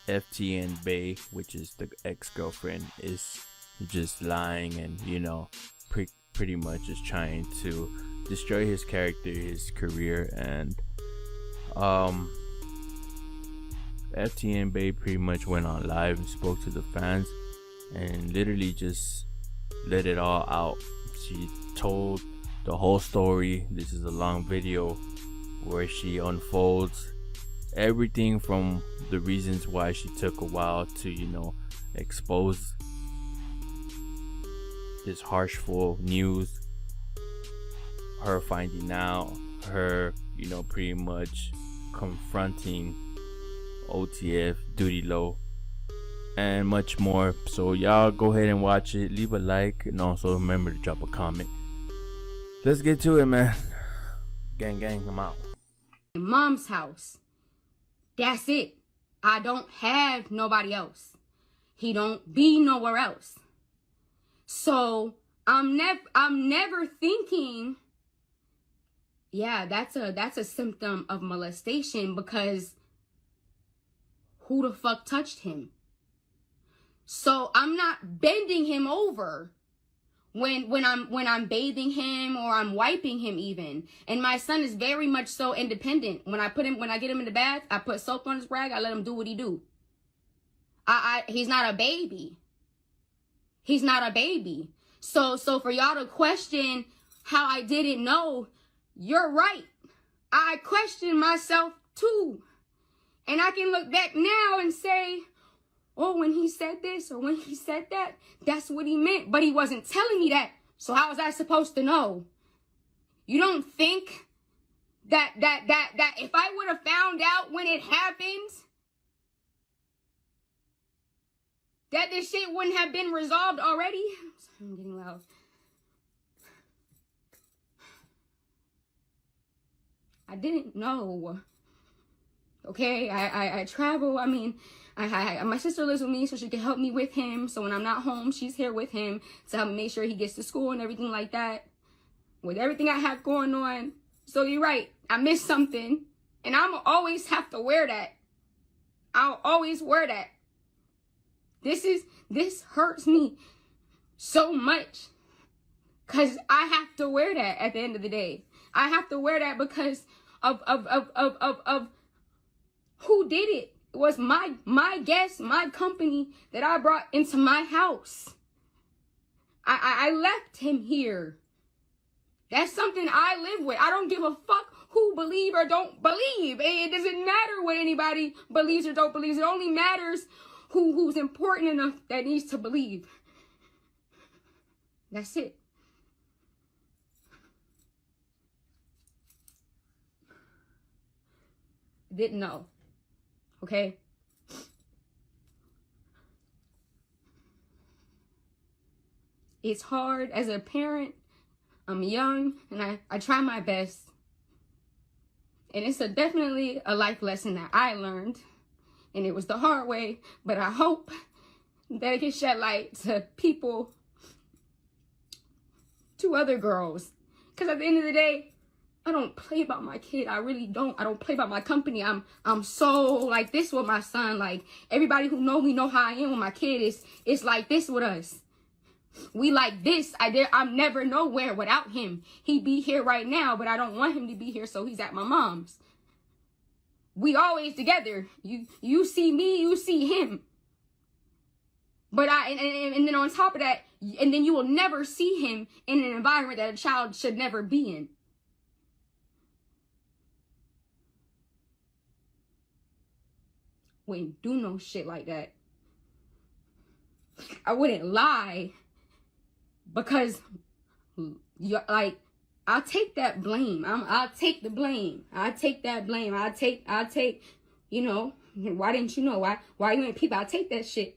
FTN Bay, which is the ex-girlfriend, is just lying and pretty much is trying to destroy his character, his career, and um FTN Bay pretty much went on live and spoke to the fans and literally just let it all out. She told the whole story. This is a long video where she unfolds everything from the reasons why she took a while to expose this harshful news, her finding out, her pretty much confronting OTF, Doodie Low, and much more. So y'all go ahead and watch it, leave a like, and also remember to drop a comment. Let's get to it, man. Gang, I'm out. Mom's house. That's it. I don't have nobody else. He don't be nowhere else. So I'm never thinking, yeah, that's a symptom of molestation, because who the fuck touched him? So I'm not bending him over when I'm bathing him or I'm wiping him even. And my son is very much so independent. When I get him in the bath, I put soap on his rag, I let him do what he do. He's not a baby. He's not a baby. So for y'all to question how I didn't know, you're right. I questioned myself too. And I can look back now and say, oh, when he said this or when he said that, that's what he meant. But he wasn't telling me that. So how was I supposed to know? You don't think that if I would have found out when it happened, that this shit wouldn't have been resolved already? I'm getting loud. I didn't know. Okay, I travel. I mean, my sister lives with me, so she can help me with him. So when I'm not home, she's here with him to help me make sure he gets to school and everything like that. With everything I have going on. So you're right, I missed something. And I'll always have to wear that. I'll always wear that. This hurts me so much. Because I have to wear that at the end of the day. I have to wear that because of who did it. It was my guest, my company that I brought into my house. I left him here. That's something I live with. I don't give a fuck who believe or don't believe. It doesn't matter what anybody believes or don't believe. It only matters who's important enough that needs to believe. That's it. Didn't know. Okay? It's hard as a parent. I'm young and I try my best. And it's definitely a life lesson that I learned. And it was the hard way, but I hope that it can shed light to people, to other girls. Because at the end of the day, I don't play about my kid. I really don't. I don't play about my company. I'm so like this with my son. Like everybody who know me know how I am with my kid. It's like this with us. We like this. I'm never nowhere without him. He be here right now, but I don't want him to be here, so he's at my mom's. We always together. You see me, you see him. But and then on top of that, and then you will never see him in an environment that a child should never be in. Wouldn't do no shit like that. I wouldn't lie. Because, like, I'll take that blame. I'll take the blame. I'll take that blame. I'll take, you know, why didn't you know? Why you ain't people? I'll take that shit.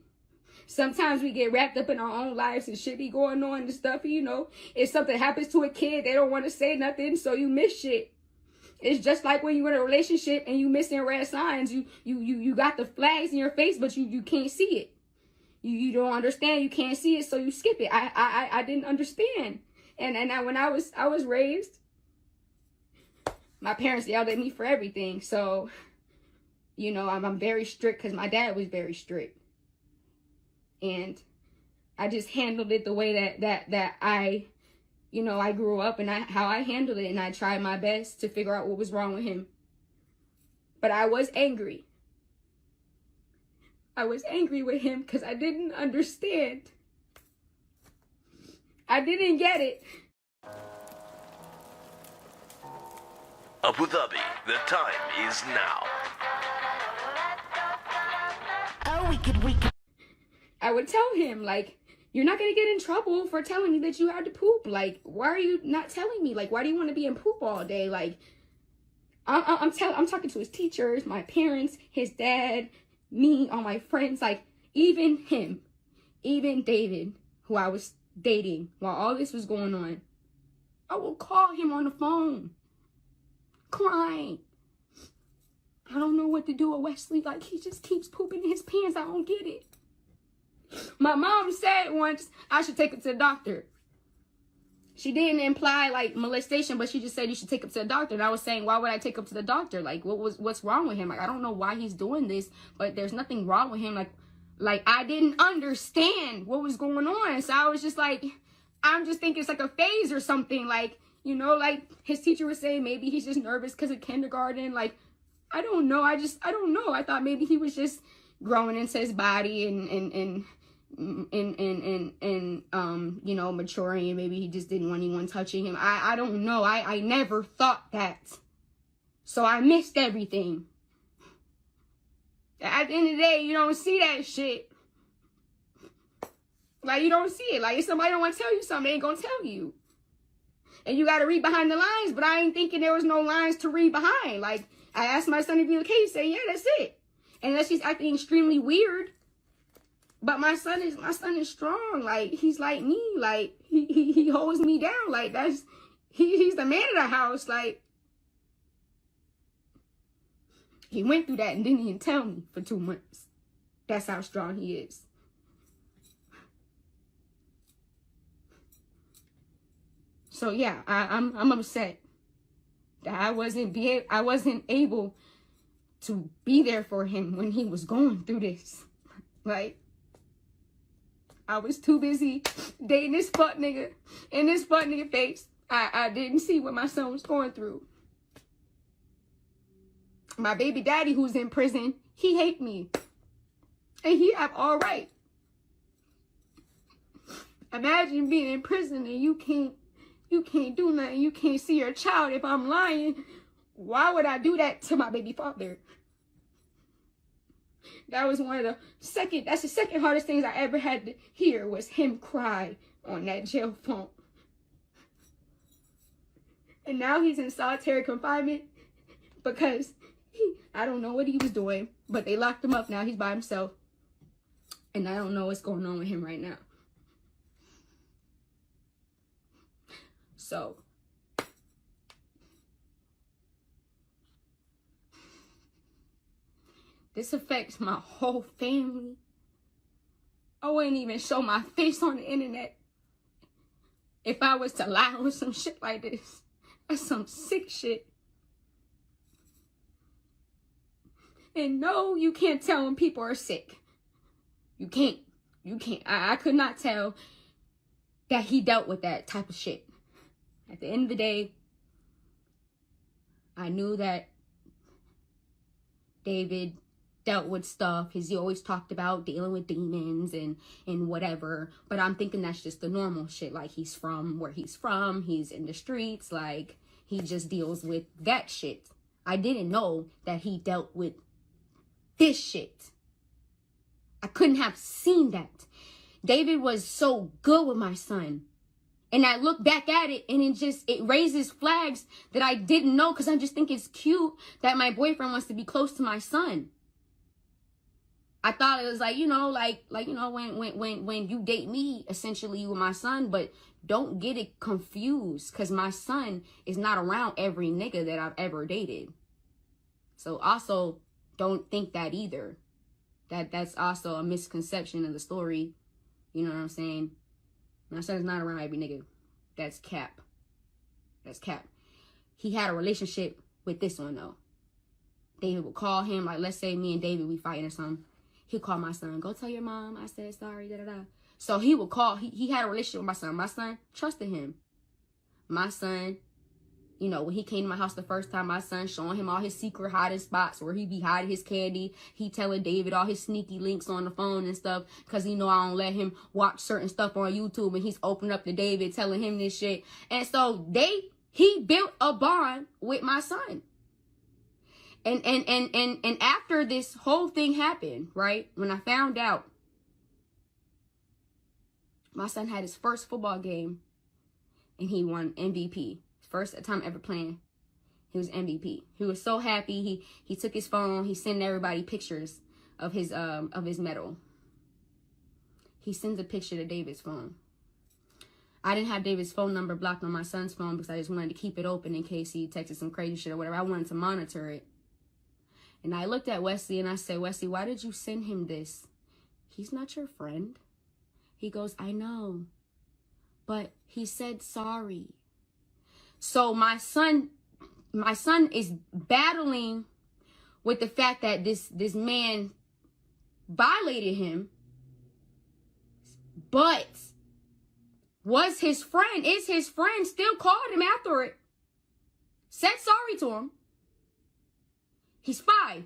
Sometimes we get wrapped up in our own lives and shit be going on and stuff, you know. If something happens to a kid, they don't want to say nothing, so you miss shit. It's just like when you're in a relationship and you missing red signs. You got the flags in your face, but you can't see it. You don't understand. You can't see it, so you skip it. I didn't understand. And when I was raised, my parents yelled at me for everything. So You know, I'm very strict because my dad was very strict. And I just handled it the way that I, you know, I grew up, and how I handled it. And I tried my best to figure out what was wrong with him. But I was angry. I was angry with him because I didn't understand. I didn't get it. Abu Dhabi, the time is now. Oh, we could. I would tell him, like, you're not going to get in trouble for telling me that you had to poop. Like, why are you not telling me? Like, why do you want to be in poop all day? Like, I'm talking to his teachers, my parents, his dad, me, all my friends, like, even him, even David, who I was dating while all this was going on. I will call him on the phone, crying. I don't know what to do with Wesley. Like, he just keeps pooping in his pants. I don't get it. My mom said once I should take him to the doctor. She didn't imply, like, molestation, but she just said you should take him to the doctor. And I was saying, why would I take him to the doctor? Like, what's wrong with him? Like, I don't know why he's doing this, but there's nothing wrong with him. Like I didn't understand what was going on. So I was just like, I'm just thinking it's like a phase or something. Like, you know, like his teacher was saying maybe he's just nervous because of kindergarten. Like, I don't know. I don't know. I thought maybe he was just growing into his body and you know, maturing, and maybe he just didn't want anyone touching him. I don't know. I never thought that. So I missed everything. At the end of the day, you don't see that shit. Like, you don't see it. Like, if somebody don't want to tell you something, they ain't gonna tell you. And you gotta read behind the lines, but I ain't thinking there was no lines to read behind. Like, I asked my son to be okay, he said, yeah, that's it. Unless he's acting extremely weird. But my son is strong. Like, he's like me. Like, he holds me down. Like, he's the man of the house. Like, he went through that and didn't even tell me for 2 months. That's how strong he is. So yeah, I'm upset that I wasn't able to be there for him when he was going through this. Like, I was too busy dating this fuck nigga in this fuck nigga face. I didn't see what my son was going through. My baby daddy, who's in prison, he hate me. And he have all right. Imagine being in prison and you can't do nothing. You can't see your child. If I'm lying, why would I do that to my baby father? That was that's the second hardest things I ever had to hear was him cry on that jail phone. And now he's in solitary confinement because I don't know what he was doing, but they locked him up now. He's by himself. And I don't know what's going on with him right now. So, this affects my whole family. I wouldn't even show my face on the internet if I was to lie on some shit like this. That's some sick shit. And no, you can't tell when people are sick. You can't. I could not tell that he dealt with that type of shit. At the end of the day, I knew that David dealt with stuff. He always talked about dealing with demons and whatever. But I'm thinking that's just the normal shit. Like, he's from where he's from. He's in the streets. Like, he just deals with that shit. I didn't know that he dealt with this shit. I couldn't have seen that. David was so good with my son. And I look back at it and it raises flags that I didn't know, because I just think it's cute that my boyfriend wants to be close to my son. I thought it was like, you know, when you date me, essentially with my son, but don't get it confused, because my son is not around every nigga that I've ever dated. So also don't think that either. That's also a misconception of the story. You know what I'm saying? My son's not around every nigga. That's cap. That's cap. He had a relationship with this one, though. David would call him, like, let's say me and David, we fighting or something. He'd call my son, go tell your mom I said sorry, da-da-da. So he would call, he had a relationship with my son. My son trusted him. My son, you know, when he came to my house the first time, my son showing him all his secret hiding spots where he be hiding his candy. He telling David all his sneaky links on the phone and stuff because he know I don't let him watch certain stuff on YouTube, and he's opening up to David telling him this shit. And so he built a bond with my son. And after this whole thing happened, right, when I found out, my son had his first football game and he won MVP. First time ever playing. He was MVP. He was so happy. He took his phone. He sent everybody pictures of his medal. He sends a picture to David's phone. I didn't have David's phone number blocked on my son's phone because I just wanted to keep it open in case he texted some crazy shit or whatever. I wanted to monitor it. And I looked at Wesley and I said, Wesley, why did you send him this? He's not your friend. He goes, I know. But he said sorry. So my son is battling with the fact that this man violated him, but is his friend, still called him after it, said sorry to him. He's 5.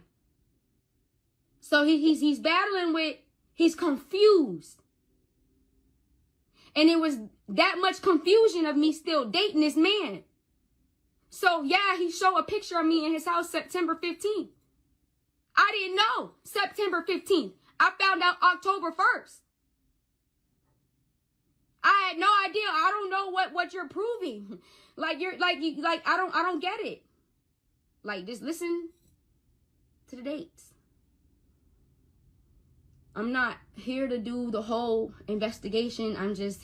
So he's battling with, he's confused. And it was that much confusion of me still dating this man. So yeah, he showed a picture of me in his house September 15th. I didn't know September 15th. I found out October 1st. I had no idea. I don't know what you're proving. I don't get it. Like, just listen to the dates. I'm not here to do the whole investigation. I'm just